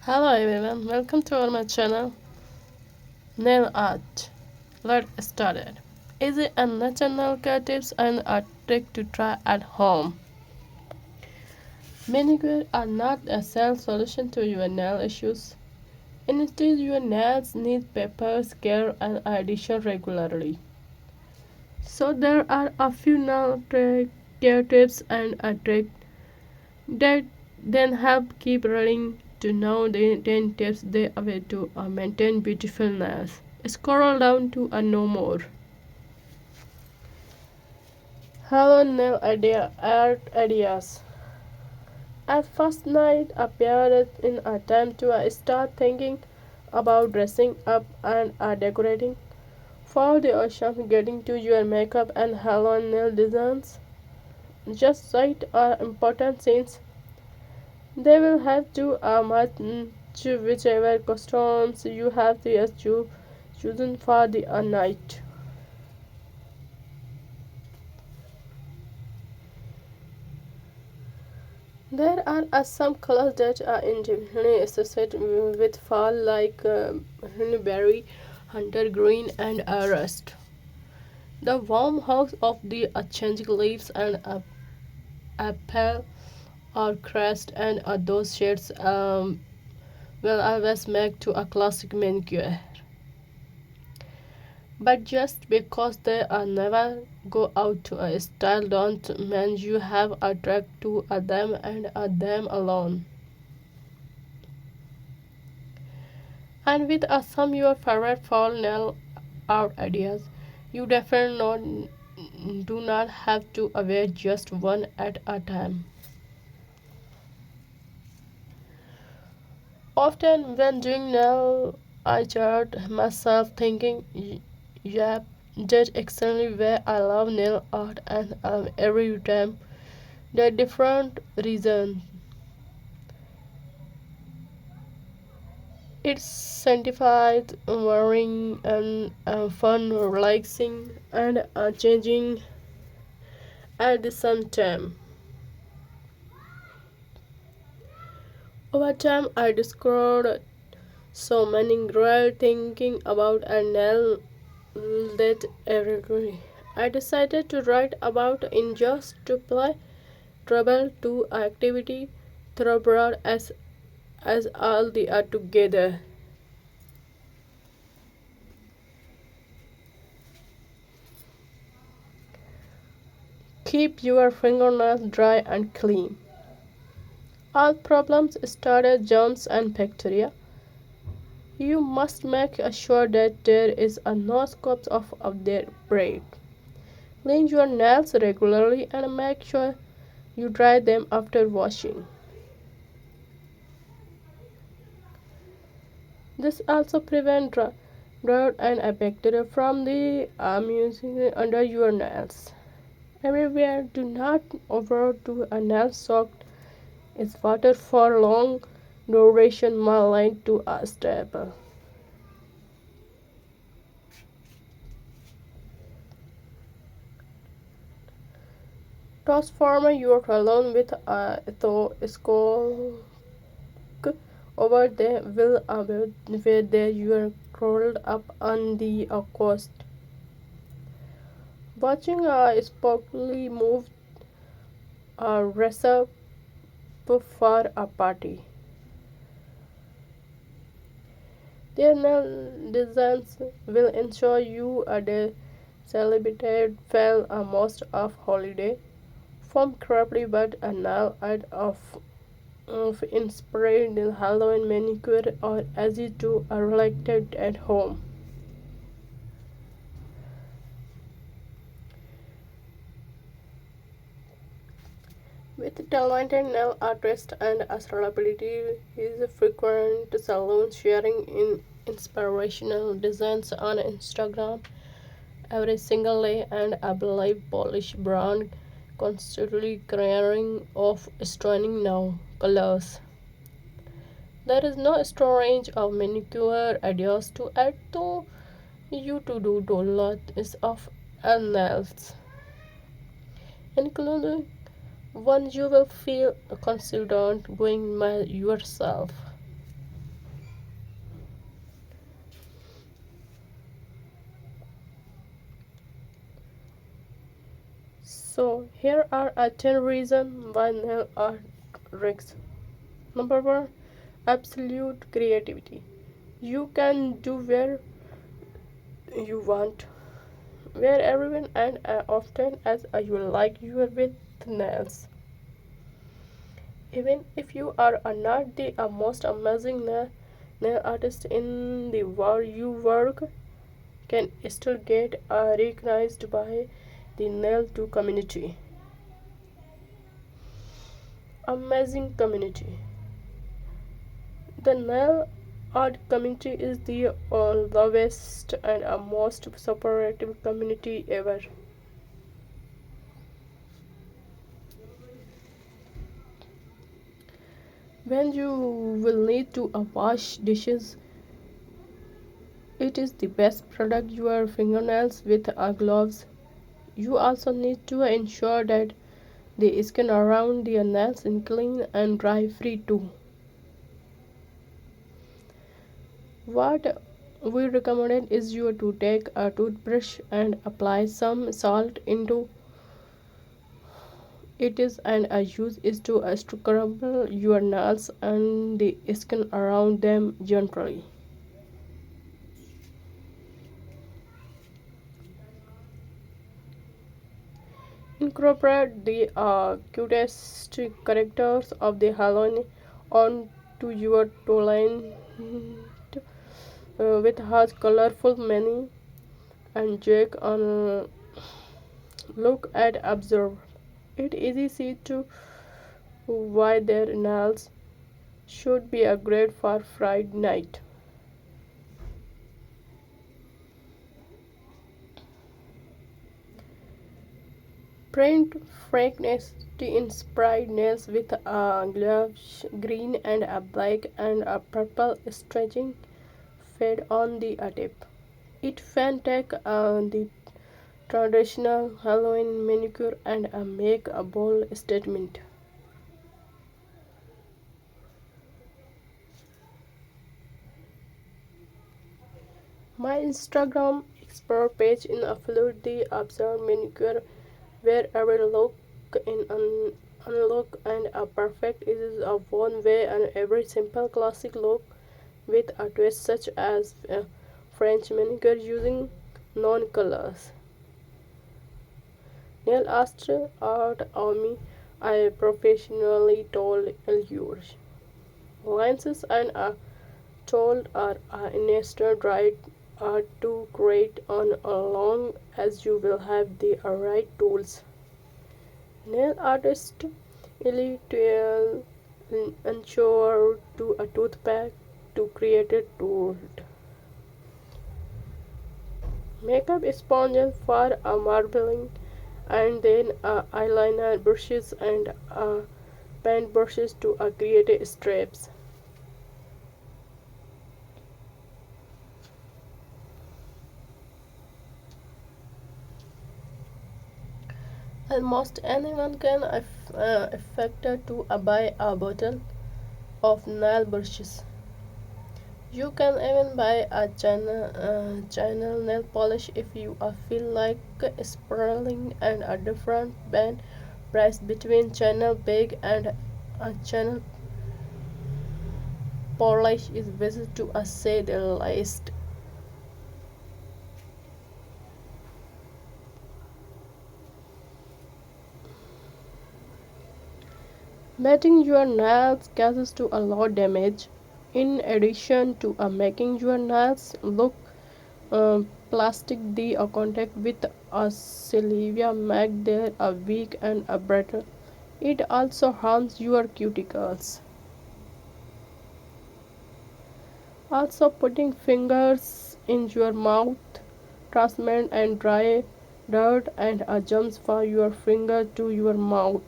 Hello everyone, welcome to my channel Nail Art. Let's start it. Easy and natural tips and a trick to try at home. Manicure are not a self solution to your nail issues. Instead, your nails need papers, care, and addition regularly. So there are a few nail care tips and a trick that then help keep running to know the 10 tips they away to maintain beautiful nails. Scroll down to no more. Hello nail art ideas. At first night appeared in a time to start thinking about dressing up and decorating. For the ocean getting to your makeup and hello nail designs. Just cite are important since they will have to match to whichever costumes you have chosen for the night. There are some colors that are individually associated with fall, like honeyberry, hunter green, and rust. The warm hues of the changing leaves and apple or crest, and those shades will always make to a classic manicure. But just because they never go out to a style don't mean you have a track to them and them alone. And with some your favorite fall nail art ideas, you definitely do not have to wear just one at a time. Often when doing nail, I chart myself thinking, yep, that's exactly where I love nail art and every time the different reasons. It's sanctified, wearing, and fun, relaxing, and changing at the same time. Over time, I discovered so many great thinking about a nail that every I decided to write about in just to play, travel to activity, thoroughbred as all the are together. Keep your fingernails dry and clean. All problems started germs and bacteria. You must make sure that there is no scopes of their break. Clean your nails regularly and make sure you dry them after washing. This also prevents dirt and bacteria from the amusing under your nails. Everywhere, do not overdo a nail soaked in water for long duration might to a stable. Transform your alone with a skull over the will where they you are curled up on the coast. Watching a sparkly move a recipe for a party. Their nail designs will ensure you are the celebrated well most of holiday. From crafty but a nail art of inspired Halloween manicure or easy to relaxed at home. With talented nail artists and a celebrity, his frequent salon sharing in inspirational designs on Instagram every single day and I believe Polish brand constantly creating of stunning now colors. There is no range of manicure ideas to add to you to do lots of nails, including one you will feel confident going by yourself. So here are 10 reasons why nail art risks. Number 1, absolute creativity. You can do where you want, where everyone and often as you like your with nails. Even if you are not the most amazing nail artist in the world, your work can still get recognized by the nail to community. Amazing community. The nail art community is the lovest and most supportive community ever. When you will need to wash dishes, it is the best product your fingernails with gloves. You also need to ensure that the skin around the nails is clean and dry free too. What we recommend is you to take a toothbrush and apply some salt into it is and a use is to scrub your nails and the skin around them gently. Incorporate the cutest characters of the Halloween onto your toeline with has colorful many and Jake on look at observe. It is easy to why their nails should be a great for Friday night. Print fragrance inspired nails with a gloves green and a black and a purple stretching fade on the tip. It can take the traditional Halloween manicure and make a bold statement. My Instagram explore page includes the observed manicure where every look in an unlock and a perfect is a one way and every simple classic look with a twist such as French manicure using non-colors. Nail art army I professionally told yours. Lenses and a told are nested right to create on long as you will have the right tools. Nail artist elite ensure to a toothpaste to create a tool. Makeup sponges for a marbling and then eyeliner brushes and paint brushes to create stripes. Almost anyone can affect to buy a bottle of nail brushes. You can even buy a China nail polish if you feel like spiraling and a different band price between China big and a China polish is visit to say the least. Matting your nails causes to a lot damage. In addition to making your nails look plastic, the contact with a saliva make them weak and brittle. It also harms your cuticles. Also, putting fingers in your mouth transmit and dry dirt and germs from your finger to your mouth.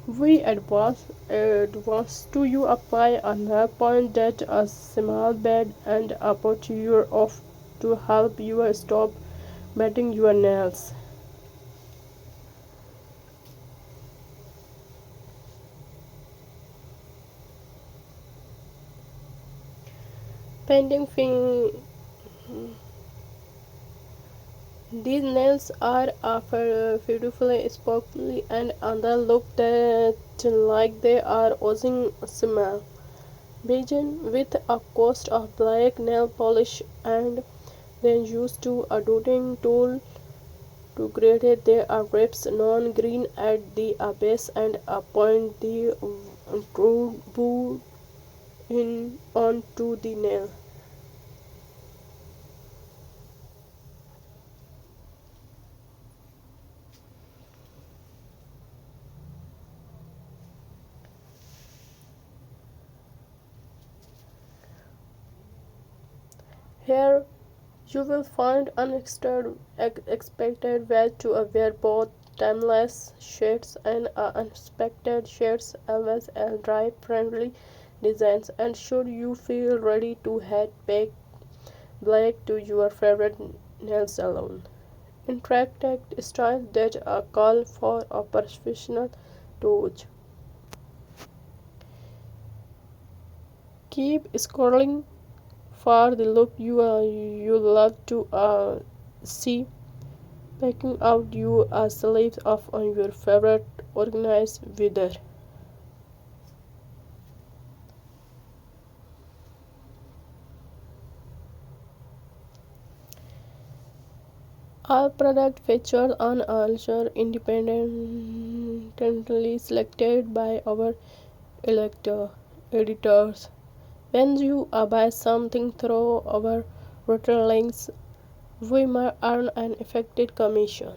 We advance to you apply a nail point that a small bed and put your off to help you stop biting your nails. Painting These nails are beautifully sparkly and they look that like they are oozing smell. Begin with a coat of black nail polish and then use a dotting tool to create the ribs non-green at the base and point the board in onto the nail. Here you will find unexpected ways to wear both timeless shades and unexpected shades always dry friendly designs and should you feel ready to head back black to your favorite nail salon. Interactive styles that call for a professional touch. Keep scrolling for the look you love to see. Picking out you sleeves of on your favorite organized weather. All product features are also independently selected by our elector editors. When you buy something through our retail links, we may earn an effective commission.